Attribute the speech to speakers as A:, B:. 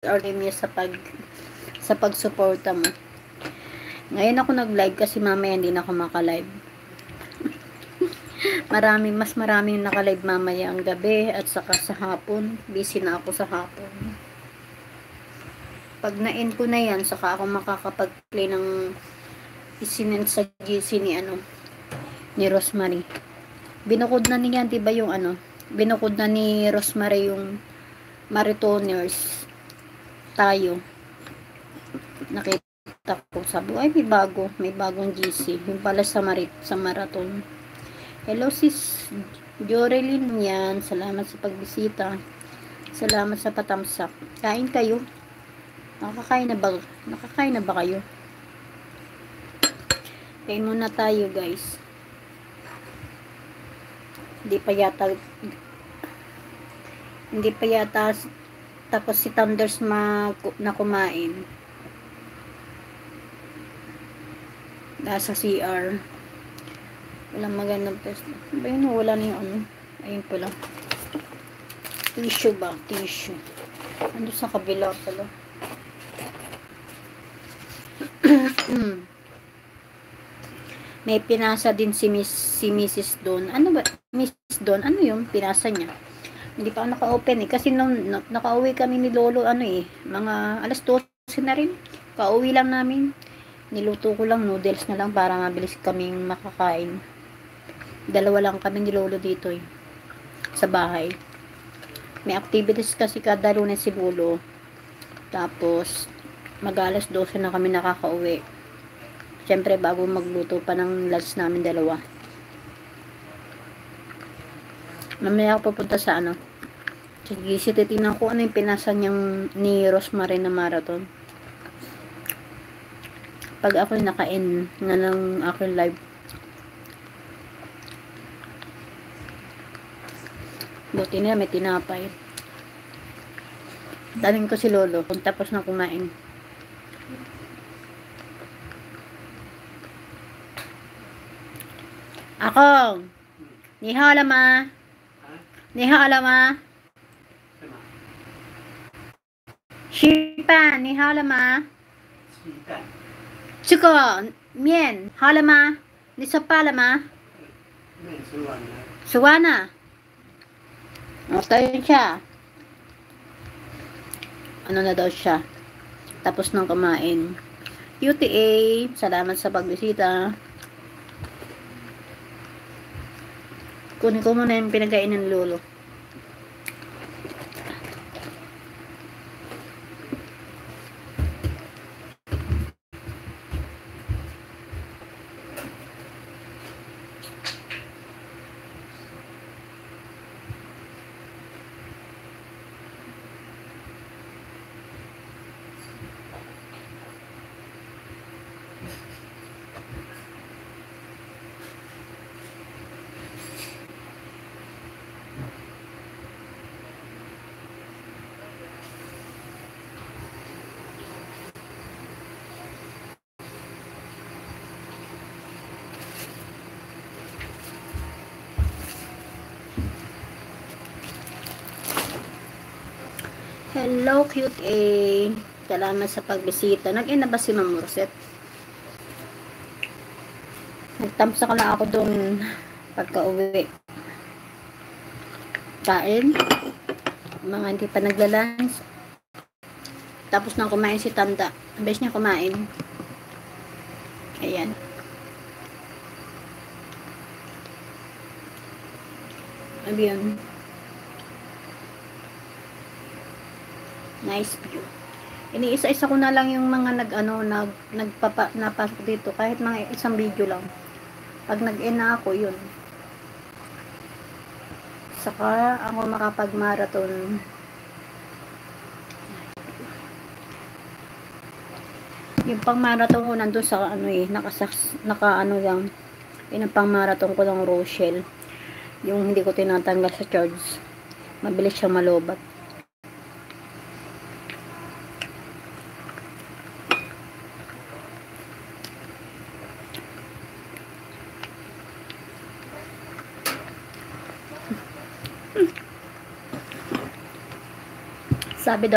A: niya sa pagsuporta mo. Ngayon ako nag-live kasi mamaya hindi na ako maka-live. Mas maraming naka-live mamaya ang gabi at saka sa hapon. Busy na ako sa hapon. Pag na-end ko na yan, saka ako makakapag-play ng isinend sa GC ni Rosemary. Binukod na niya, diba yung binukod na ni Rosemary yung marathoners tayo. Nakita ko, sabi ay may bagong GC. Yung pala sa marathon. Hello sis Jorelyn yan. Salamat sa pagbisita. Salamat sa patamsak. Kain kayo. Nakakain na ba kayo? Kain muna tayo guys. Hindi pa yata tapos si Thunders na kumain. Nasa CR. Walang magandang test. Ba yun? Wala na yung ayun pala. Tissue ba? Tissue. Ando sa kabila pala. May pinasa din si Mrs. Don. Ano ba? Miss Don, ano yung pinasa niya? Hindi pa ako naka-open kasi nung naka-uwi kami ni Lolo mga alas 12 na rin. Ka-uwi lang namin. Niluto ko lang noodles na lang para mabilis kaming makakain. Dalawa lang kami ni Lolo dito sa bahay. May activities kasi kada Lunes si Lolo. Tapos mag-alas 12 na kami nakaka-uwi. Siyempre bago magluto pa ng lunch namin dalawa. Mamaya ako pupunta sa sige, titignan ko ano yung pinasa niyang ni Rosemary na marathon. Pag ako naka-end na ng aking live. Buti na may tinapay. Tanong ko si Lolo kung tapos na kumain. Ako. Ni hao了吗? Ni hao了吗? 吃饭你好了吗？这个面好了吗？你吃饱了吗？吃完了。等一下。Ano na daw siya? Tapos nang kumain. UTA, salamat sa pagbisita. Kunin ko muna yung pinagkain ng Lolo. Hello, cute A. Salamat sa pagbisita. Nag-in na ba si Ma'am Rosette? Nagtamsa ka lang ako doon pagka-uwi. Kain. Mga hindi pa naglalans. Tapos nang kumain si Tanda. Ang best niya kumain. Ayan. Ayan. Nice view. Iniisa-isa ko na lang yung mga napasok dito kahit mga isang video lang. Pag nag-end na ako, yun. Saka ako makapag-marathon. Yung pang-marathon ko nandun sa lang. Yung pang-marathon ko ng Rochelle. Yung hindi ko tinatanggal sa charge. Mabilis siyang malobat. Sabi daw